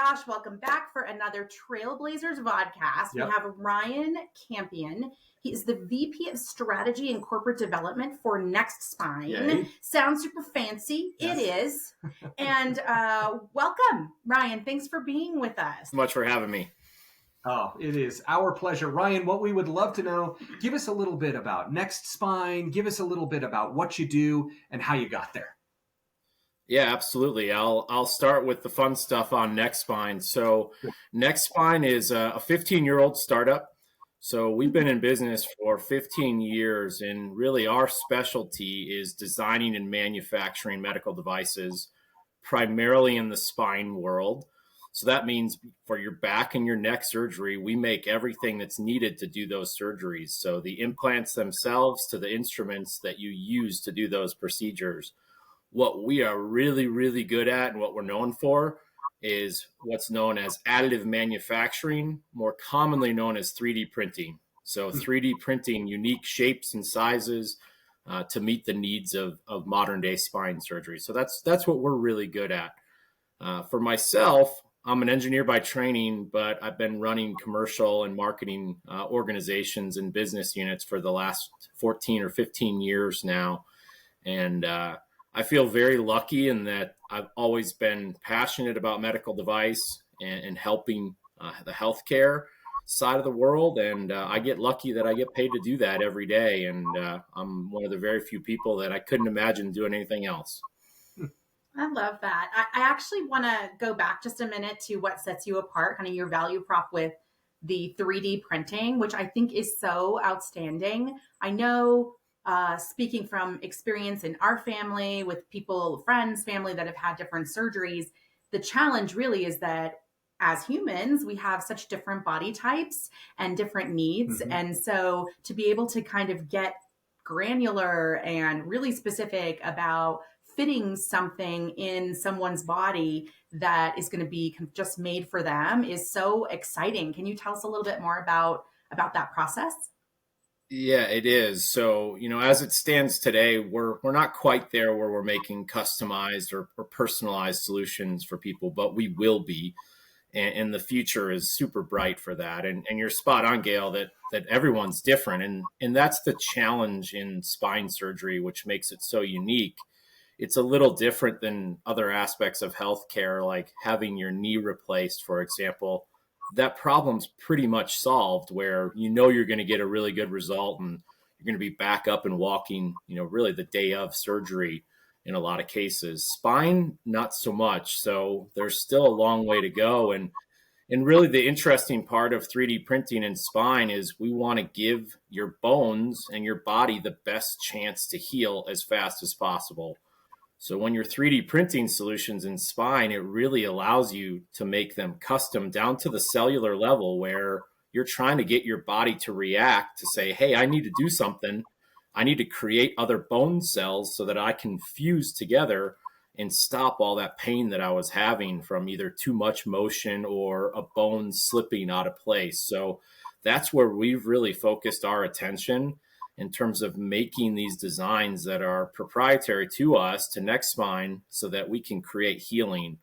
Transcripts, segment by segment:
gosh, welcome back for another Trailblazers vodcast. Yep. We have Ryan Campion. He is the VP of Strategy and Corporate Development for Nexxt Spine. Yay. Sounds super fancy. Yes. It is. And welcome, Ryan. Thanks for being with us. Much for having me. Oh, it is our pleasure. Ryan, what we would love to know, give us a little bit about Nexxt Spine. Give us a little bit about what you do and how you got there. Yeah, absolutely. I'll start with the fun stuff on Nexxt Spine. So Nexxt Spine is a 15-year-old startup. So we've been in business for 15 years, and really our specialty is designing and manufacturing medical devices, primarily in the spine world. So that means for your back and your neck surgery, we make everything that's needed to do those surgeries. So the implants themselves to the instruments that you use to do those procedures. What we are really, really good at and what we're known for is what's known as additive manufacturing, more commonly known as 3D printing. So 3D printing unique shapes and sizes to meet the needs of modern day spine surgery. So that's what we're really good at. For myself, I'm an engineer by training, but I've been running commercial and marketing organizations and business units for the last 14 or 15 years now. And I feel very lucky in that I've always been passionate about medical device and helping the healthcare side of the world. And I get lucky that I get paid to do that every day. And I'm one of the very few people that I couldn't imagine doing anything else. I love that. I actually want to go back just a minute to what sets you apart, kind of your value prop with the 3D printing, which I think is so outstanding. I know, speaking from experience in our family with people, friends, family that have had different surgeries, the challenge really is that as humans, we have such different body types and different needs. Mm-hmm. And so to be able to kind of get granular and really specific about fitting something in someone's body that is going to be just made for them is so exciting. Can you tell us a little bit more about that process? Yeah, it is. So, as it stands today, we're not quite there where we're making customized or personalized solutions for people, but we will be. And the future is super bright for that. And you're spot on, Gail, that everyone's different. And that's the challenge in spine surgery, which makes it so unique. It's a little different than other aspects of healthcare, like having your knee replaced, for example. That problem's pretty much solved where you're going to get a really good result and you're going to be back up and walking, really the day of surgery in a lot of cases. Spine, not so much. So there's still a long way to go. And really the interesting part of 3D printing in spine is we want to give your bones and your body the best chance to heal as fast as possible. So when you're 3D printing solutions in spine, it really allows you to make them custom down to the cellular level where you're trying to get your body to react to say, hey, I need to do something. I need to create other bone cells so that I can fuse together and stop all that pain that I was having from either too much motion or a bone slipping out of place. So that's where we've really focused our attention in terms of making these designs that are proprietary to us, to Nexxt Spine, so that we can create healing.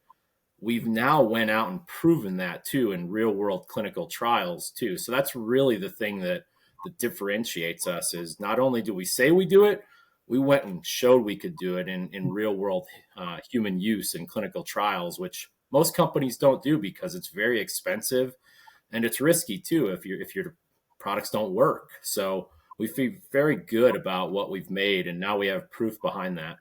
We've now went out and proven that too in real world clinical trials too. So that's really the thing that differentiates us is not only do we say we do it, we went and showed we could do it in real world human use in clinical trials, which most companies don't do because it's very expensive and it's risky too if your products don't work. So we feel very good about what we've made, and now we have proof behind that.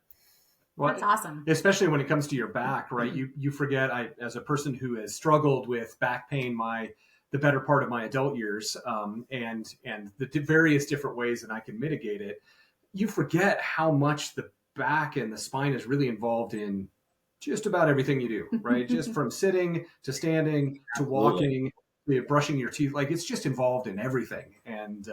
Well, that's awesome. Especially when it comes to your back, right? You forget, as a person who has struggled with back pain the better part of my adult years, and the various different ways that I can mitigate it, you forget how much the back and the spine is really involved in just about everything you do, right? Just from sitting to standing to walking, brushing your teeth, like it's just involved in everything. And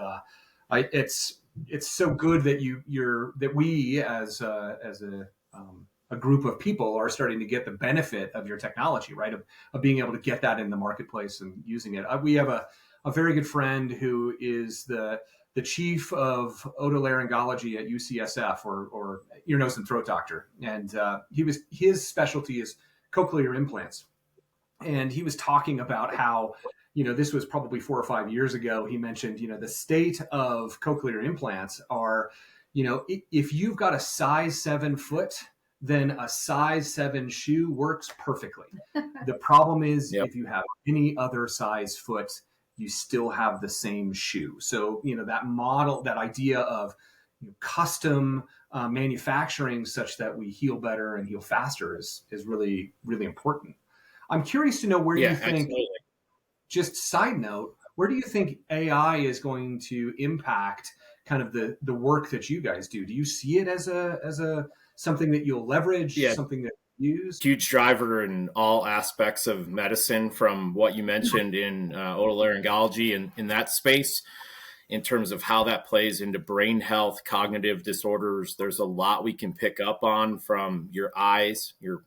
it's so good that we as a group of people are starting to get the benefit of your technology, right? Of being able to get that in the marketplace and using it. We have a very good friend who is the chief of otolaryngology at UCSF, or ear, nose, and throat doctor, and his specialty is cochlear implants. and he was talking about how, this was probably 4 or 5 years ago. He mentioned, the state of cochlear implants are, if you've got a size 7 foot, then a size 7 shoe works perfectly. The problem is, Yep. if you have any other size foot, you still have the same shoe. So, that model, that idea of custom manufacturing such that we heal better and heal faster is really, really important. I'm curious to know where Yeah, you think, absolutely. just side note, where do you think AI is going to impact kind of the work that you guys do? Do you see it as a something that you'll leverage, Yeah, something that you use? huge driver in all aspects of medicine, from what you mentioned in otolaryngology and in that space, in terms of how that plays into brain health, cognitive disorders. There's a lot we can pick up on, from your eyes, your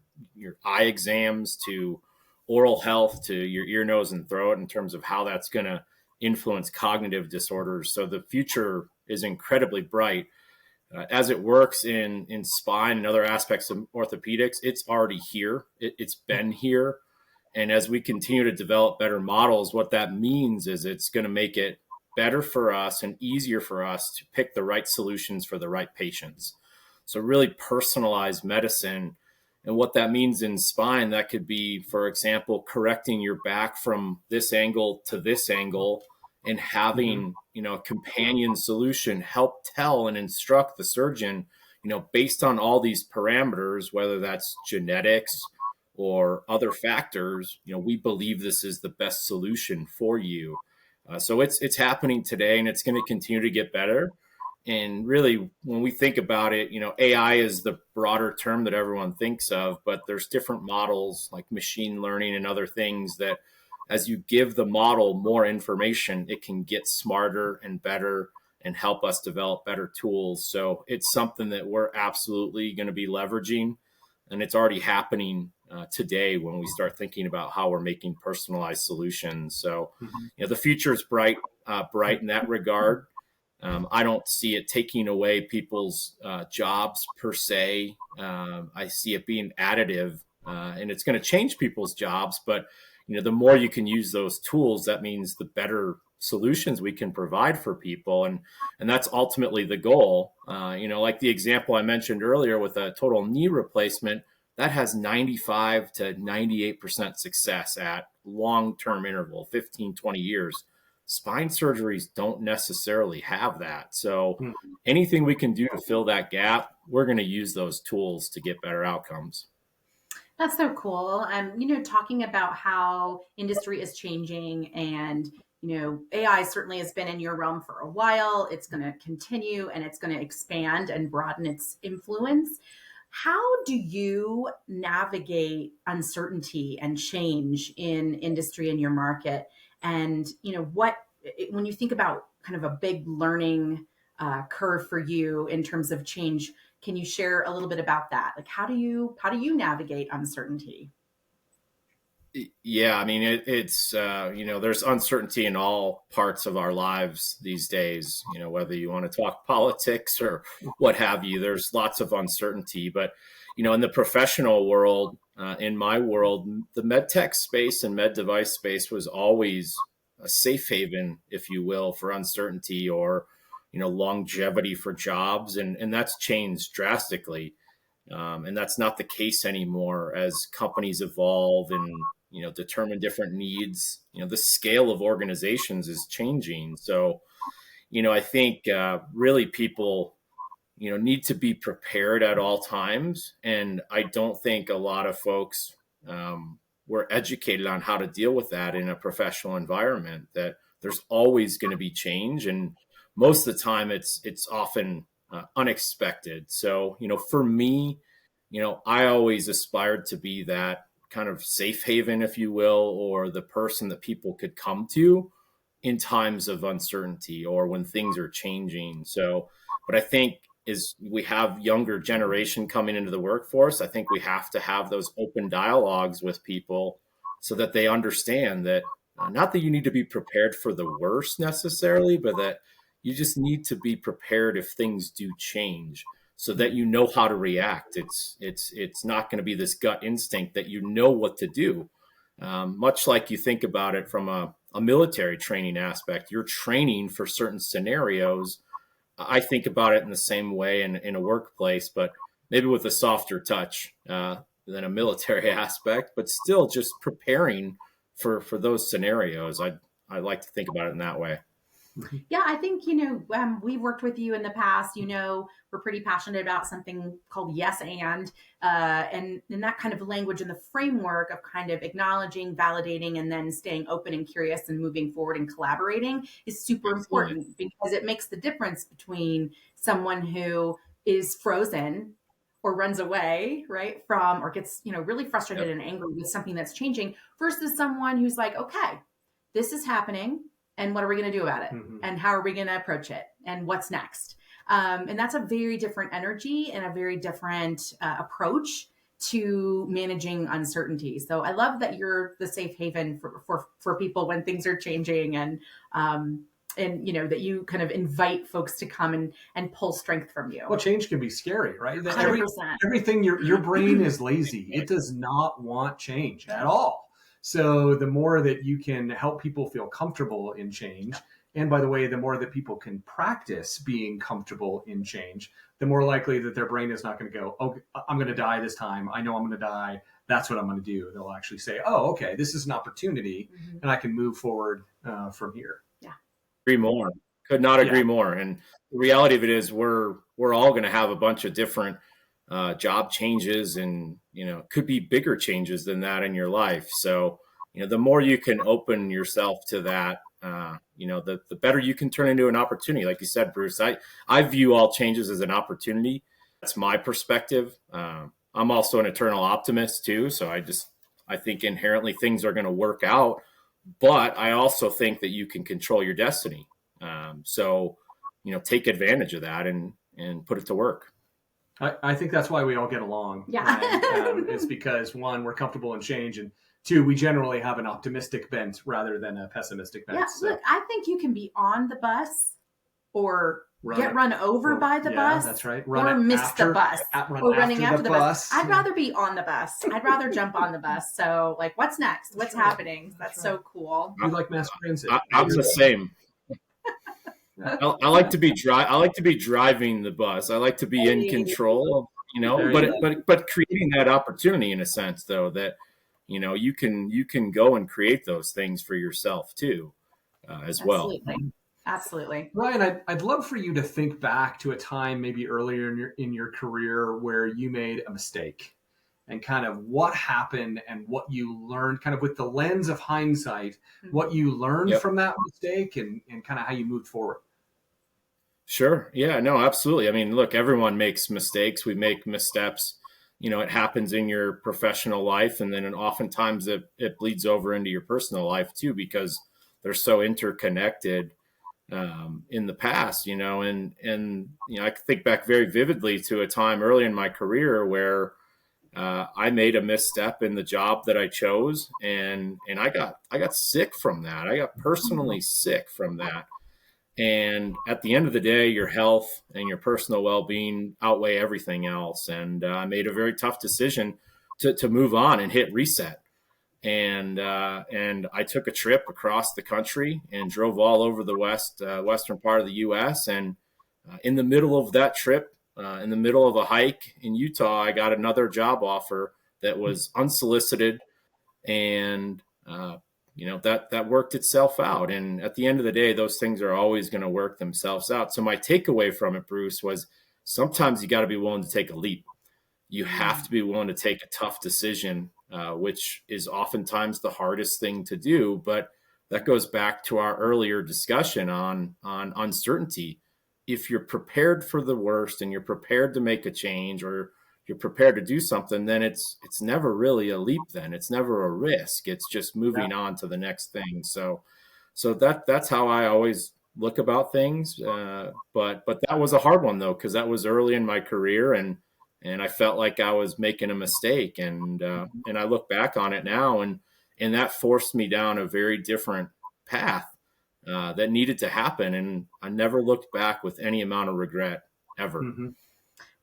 eye exams, to oral health, to your ear, nose, and throat, in terms of how that's going to influence cognitive disorders. So the future is incredibly bright. As it works in spine and other aspects of orthopedics, it's already here. It's been here. And as we continue to develop better models, what that means is it's going to make it better for us and easier for us to pick the right solutions for the right patients. So really personalized medicine. And what that means in spine, that could be, for example, correcting your back from this angle to this angle, and having, a companion solution help tell and instruct the surgeon, based on all these parameters, whether that's genetics or other factors, we believe this is the best solution for you. So it's happening today, and it's going to continue to get better. And really, when we think about it, AI is the broader term that everyone thinks of, but there's different models like machine learning and other things that, as you give the model more information, it can get smarter and better and help us develop better tools. So it's something that we're absolutely going to be leveraging, and it's already happening today when we start thinking about how we're making personalized solutions. So, the future is bright in that regard. I don't see it taking away people's jobs per se. I see it being additive, and it's going to change people's jobs. But the more you can use those tools, that means the better solutions we can provide for people, and that's ultimately the goal. Like the example I mentioned earlier with a total knee replacement, that has 95 to 98% success at long-term interval, 15, 20 years. Spine surgeries don't necessarily have that. So anything we can do to fill that gap, we're going to use those tools to get better outcomes. That's so cool. Talking about how industry is changing, and, AI certainly has been in your realm for a while. It's going to continue, and it's going to expand and broaden its influence. How do you navigate uncertainty and change in industry and your market? And, when you think about kind of a big learning curve for you in terms of change, can you share a little bit about that? Like, how do you navigate uncertainty? Yeah, I mean, it's there's uncertainty in all parts of our lives these days. Whether you want to talk politics or what have you, there's lots of uncertainty. But in the professional world, in my world, the med tech space and med device space was always a safe haven, if you will, for uncertainty or longevity for jobs, and that's changed drastically. And that's not the case anymore as companies evolve and determine different needs. The scale of organizations is changing. So I think really people need to be prepared at all times, and I don't think a lot of folks were educated on how to deal with that in a professional environment. That there's always going to be change, and most of the time it's often unexpected. So for me, I always aspired to be that kind of safe haven, if you will, or the person that people could come to in times of uncertainty or when things are changing. So, but I think as we have younger generation coming into the workforce, I think we have to have those open dialogues with people so that they understand that not that you need to be prepared for the worst necessarily, but that you just need to be prepared if things do change, so that you know how to react. It's not going to be this gut instinct that you know what to do. Much like you think about it from a military training aspect, you're training for certain scenarios. I think about it in the same way in a workplace, but maybe with a softer touch than a military aspect, but still just preparing for those scenarios. I like to think about it in that way. Yeah, I think, we've worked with you in the past. We're pretty passionate about something called yes and in that kind of language and the framework of kind of acknowledging, validating, and then staying open and curious and moving forward and collaborating is super important because it makes the difference between someone who is frozen or runs away, right, from or gets, really frustrated and angry with something that's changing versus someone who's like, okay, this is happening. And what are we going to do about it? Mm-hmm. And how are we going to approach it? And what's next? And that's a very different energy and a very different approach to managing uncertainty. So I love that you're the safe haven for people when things are changing and that you kind of invite folks to come and pull strength from you. Well, change can be scary, right? 100%. Everything, your brain is lazy. It does not want change at all. So the more that you can help people feel comfortable in change, and by the way, the more that people can practice being comfortable in change, the more likely that their brain is not going to go, oh, I'm going to die this time. I know I'm going to die. That's what I'm going to do. They'll actually say, oh, okay, this is an opportunity, and I can move forward from here. Yeah. Agree more. Could not agree more. And the reality of it is we're all going to have a bunch of different job changes and, could be bigger changes than that in your life. So, the more you can open yourself to that, the better you can turn into an opportunity. Like you said, Bruce, I view all changes as an opportunity. That's my perspective. I'm also an eternal optimist too. So I think inherently things are going to work out, but I also think that you can control your destiny. So, take advantage of that and put it to work. I think that's why we all get along. Yeah. It's because, one, we're comfortable in change, and two, we generally have an optimistic bent rather than a pessimistic bent. Yeah, so. Look, I think you can be on the bus or get run over by the bus. That's right. Or miss the bus. Or running after the bus. I'd rather be on the bus. I'd rather jump on the bus. So, what's next? What's happening? That's so cool. You like mass transit. I'm the same. I like to be driving the bus. I like to be in control, but creating that opportunity in a sense though that, you can go and create those things for yourself too, as well. Absolutely. Ryan, I'd love for you to think back to a time maybe earlier in your career where you made a mistake and kind of what happened and what you learned kind of with the lens of hindsight, what you learned from that mistake and kind of how you moved forward. Sure. Yeah, no, absolutely. I mean, look, everyone makes mistakes. We make missteps. It happens in your professional life. And then oftentimes it bleeds over into your personal life too, because they're so interconnected in the past, and I think back very vividly to a time early in my career where I made a misstep in the job that I chose. And I got sick from that. I got personally sick from that. And at the end of the day, your health and your personal well-being outweigh everything else. And I made a very tough decision to move on and hit reset. And I took a trip across the country and drove all over the western part of the U.S. And in the middle of that trip, in the middle of a hike in Utah, I got another job offer that was unsolicited, and that worked itself out. And at the end of the day, those things are always going to work themselves out. So my takeaway from it, Bruce, was sometimes you got to be willing to take a leap. You have to be willing to take a tough decision, which is oftentimes the hardest thing to do. But that goes back to our earlier discussion on uncertainty. If you're prepared for the worst and you're prepared to make a change or you're prepared to do something, then it's never really a leap. Then it's never a risk. It's just moving on to the next thing. So that's how I always look about things. But that was a hard one though, because that was early in my career, and I felt like I was making a mistake. And I look back on it now, and that forced me down a very different path that needed to happen. And I never looked back with any amount of regret ever. Mm-hmm.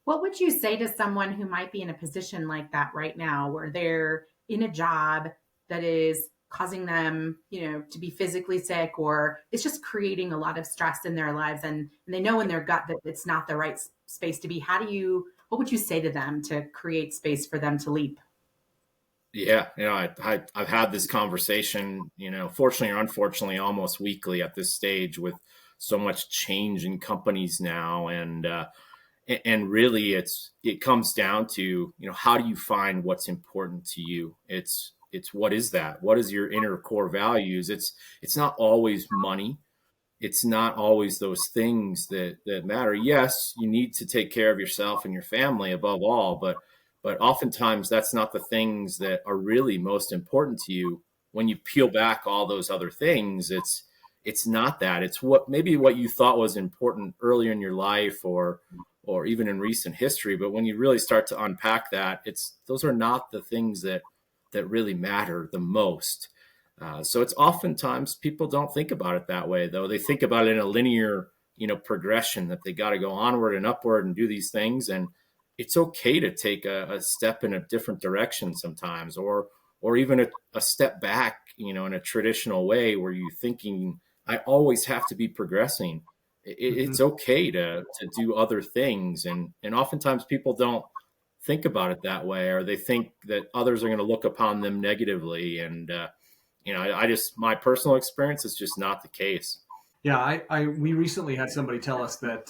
What would you say to someone who might be in a position like that right now, where they're in a job that is causing them, to be physically sick, or it's just creating a lot of stress in their lives, and they know in their gut that it's not the right space to be. What would you say to them to create space for them to leap? Yeah, I've had this conversation, fortunately or unfortunately, almost weekly at this stage with so much change in companies now, and really it comes down to, how do you find what's important to you? It's what is that? What is your inner core values? It's not always money. It's not always those things that matter. Yes, you need to take care of yourself and your family above all, but oftentimes that's not the things that are really most important to you. When you peel back all those other things, it's not that. It's what you thought was important earlier in your life, or even in recent history. But when you really start to unpack that, those are not the things that really matter the most. So it's oftentimes people don't think about it that way, though. They think about it in a linear, progression, that they got to go onward and upward and do these things. And it's okay to take a step in a different direction sometimes, or even a step back, in a traditional way where you're thinking, I always have to be progressing. It's okay to do other things. And oftentimes people don't think about it that way, or they think that others are going to look upon them negatively. And, my personal experience is just not the case. Yeah, we recently had somebody tell us that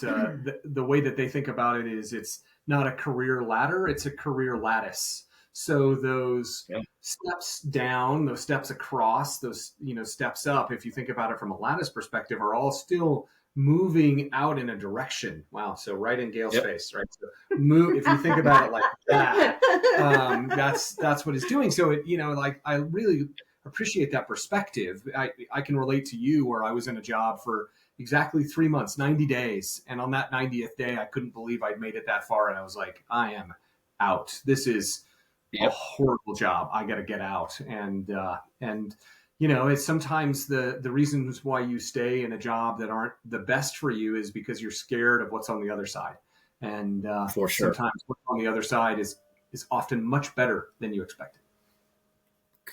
the way that they think about it is it's not a career ladder, it's a career lattice. So those steps down, those steps across, those steps up, if you think about it from a lattice perspective, are all still moving out in a direction. Wow, so right in Gail's face, right? So move. If you think about it like that, that's what it's doing. So I really appreciate that perspective. I can relate to you, where I was in a job for exactly 3 months, 90 days. And on that 90th day, I couldn't believe I'd made it that far. And I was like, I am out. This is a horrible job. I got to get out. And it's sometimes the reasons why you stay in a job that aren't the best for you is because you're scared of what's on the other side. And for sure, sometimes what's on the other side is often much better than you expected.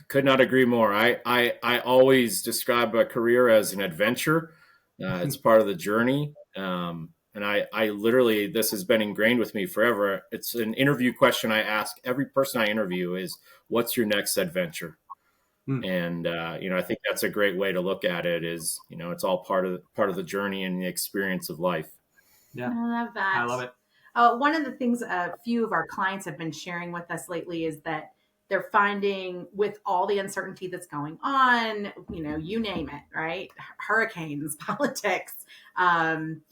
Could not agree more. I always describe a career as an adventure. It's part of the journey. And I literally, this has been ingrained with me forever. It's an interview question I ask every person I interview is, what's your next adventure? And, I think that's a great way to look at it is, it's all part of the journey and the experience of life. Yeah. I love that. I love it. One of the things a few of our clients have been sharing with us lately is that they're finding, with all the uncertainty that's going on, you name it, right? Hurricanes, politics,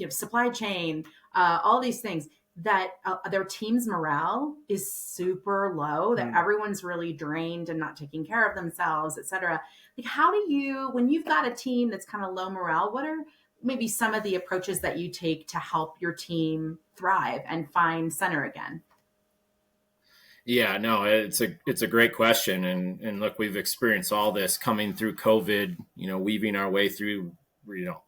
supply chain, all these things, that their team's morale is super low, that everyone's really drained and not taking care of themselves, et cetera. Like, how do you, when you've got a team that's kind of low morale, what are maybe some of the approaches that you take to help your team thrive and find center again? Yeah, no, it's a great question. And look, we've experienced all this coming through COVID, weaving our way through,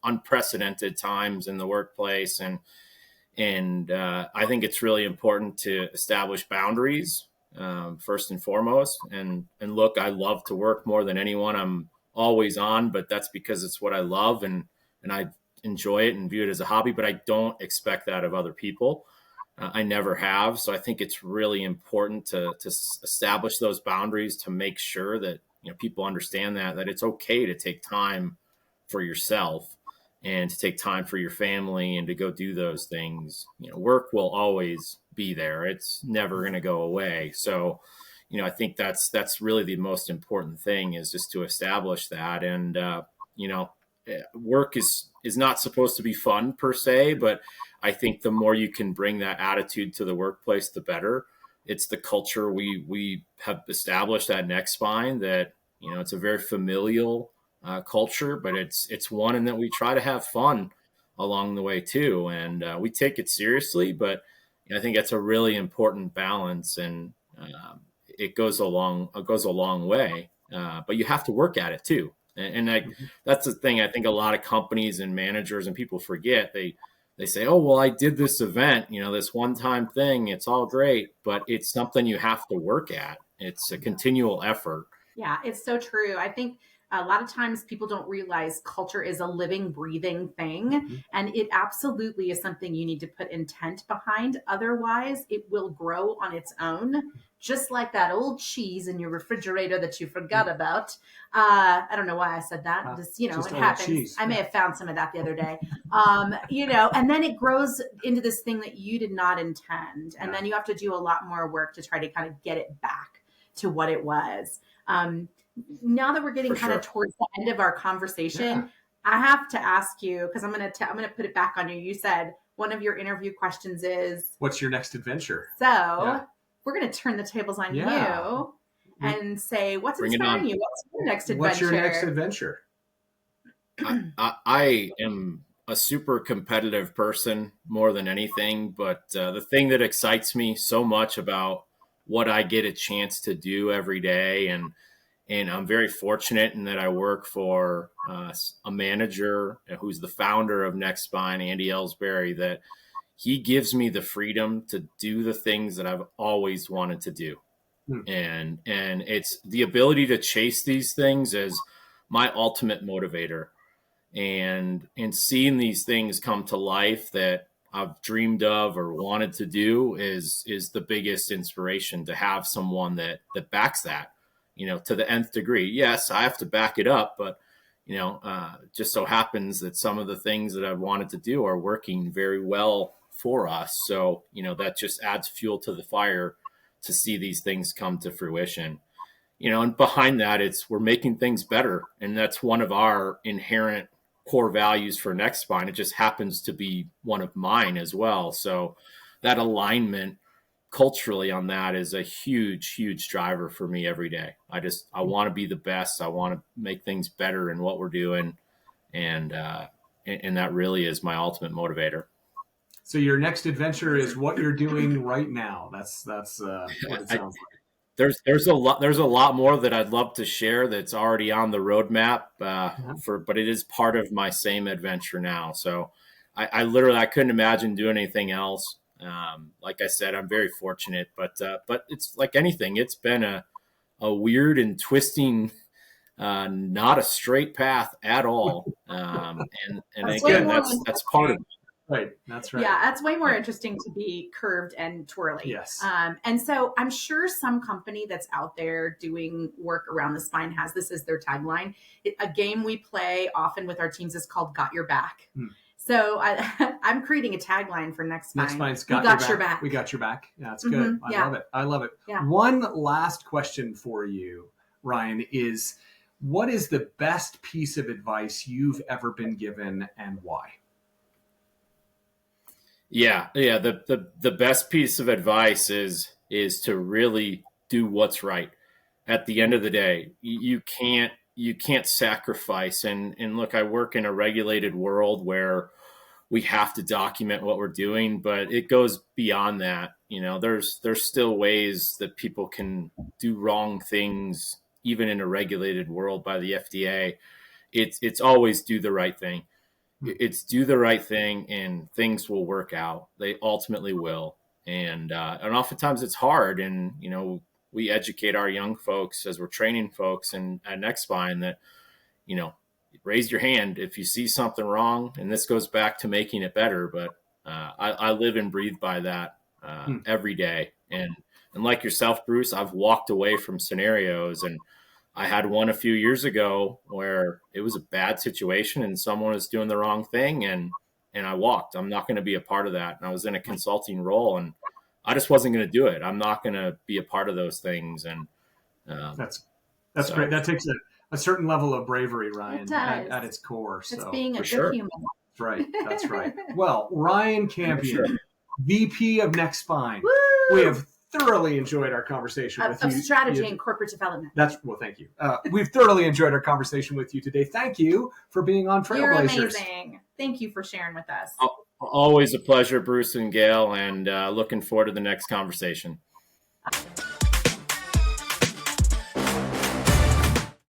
unprecedented times in the workplace. And I think it's really important to establish boundaries, first and foremost. And look, I love to work more than anyone. I'm always on, but that's because it's what I love and I enjoy it and view it as a hobby, but I don't expect that of other people. I never have. So I think it's really important to establish those boundaries, to make sure that people understand that it's okay to take time for yourself and to take time for your family and to go do those things. Work will always be there. It's never going to go away. So, I think that's really the most important thing, is just to establish that. And work is not supposed to be fun per se, but I think the more you can bring that attitude to the workplace, the better. It's the culture we have established at Nexxt Spine, that it's a very familial culture, but it's one in that we try to have fun along the way too, and we take it seriously. But I think it's a really important balance, and it goes a long way. But you have to work at it too. And that's the thing I think a lot of companies and managers and people forget. They say, oh, well, I did this event, this one-time thing. It's all great, but it's something you have to work at. It's a continual effort. Yeah, it's so true. I think a lot of times people don't realize culture is a living, breathing thing. Mm-hmm. And it absolutely is something you need to put intent behind. Otherwise, it will grow on its own, just like that old cheese in your refrigerator that you forgot about. I don't know why I said that. Just, it happens. Cheese. I may have found some of that the other day. And then it grows into this thing that you did not intend. And then you have to do a lot more work to try to kind of get it back to what it was. Now that we're getting kind of towards the end of our conversation, I have to ask you, because I'm going to put it back on you. You said one of your interview questions is, what's your next adventure? So we're going to turn the tables on you and say, what's inspiring you? What's your next adventure? What's your next adventure? I am a super competitive person more than anything, but the thing that excites me so much about what I get a chance to do every day, and I'm very fortunate in that I work for a manager who's the founder of Nexxt Spine, Andy Ellsbury, that he gives me the freedom to do the things that I've always wanted to do. And it's the ability to chase these things as my ultimate motivator, and seeing these things come to life that I've dreamed of or wanted to do is the biggest inspiration, to have someone that backs that, to the nth degree. Yes, I have to back it up, but just so happens that some of the things that I've wanted to do are working very well for us. So, that just adds fuel to the fire to see these things come to fruition. And behind that, we're making things better. And that's one of our inherent core values for Nexxt Spine. It just happens to be one of mine as well. So that alignment culturally on that is a huge, huge driver for me every day. I want to be the best. I want to make things better in what we're doing. And that really is my ultimate motivator. So your next adventure is what you're doing right now. That's what it sounds like. There's a lot more that I'd love to share that's already on the roadmap but it is part of my same adventure now. So I couldn't imagine doing anything else. Like I said, I'm very fortunate, but it's like anything. It's been a weird and twisting, not a straight path at all. And again, that's part of it. Right. That's right. Yeah, that's way more interesting to be curved and twirly. Yes. And so I'm sure some company that's out there doing work around the spine has this as their tagline. A game we play often with our teams is called Got Your Back. So I'm creating a tagline for Nexxt Spine. Nexxt Spine's got your back. We got your back. Yeah, that's good. I love it. Yeah. One last question for you, Ryan, is what is the best piece of advice you've ever been given, and why? Yeah. The best piece of advice is to really do what's right. At the end of the day, you can't sacrifice. And look, I work in a regulated world where we have to document what we're doing, but it goes beyond that. There's still ways that people can do wrong things, even in a regulated world by the FDA. It's always do the right thing. It's do the right thing and things will work out. They ultimately will. And oftentimes it's hard. And, we educate our young folks as we're training folks at Nexxt Spine that, raise your hand if you see something wrong. And this goes back to making it better. But I live and breathe by that every day. And like yourself, Bruce, I've walked away from scenarios, and I had one a few years ago where it was a bad situation and someone was doing the wrong thing, and I walked. I'm not going to be a part of that. And I was in a consulting role, and I just wasn't going to do it. I'm not going to be a part of those things. And that's great. That takes a certain level of bravery, Ryan, at its core. It's being a good human. That's right. That's right. Well, Ryan Campion, VP of Nexxt Spine. Woo! We have thoroughly enjoyed our conversation with you. Of strategy and corporate development. Thank you. We've thoroughly enjoyed our conversation with you today. Thank you for being on Trailblazers. You're amazing. Thank you for sharing with us. Always a pleasure, Bruce and Gail, and looking forward to the next conversation.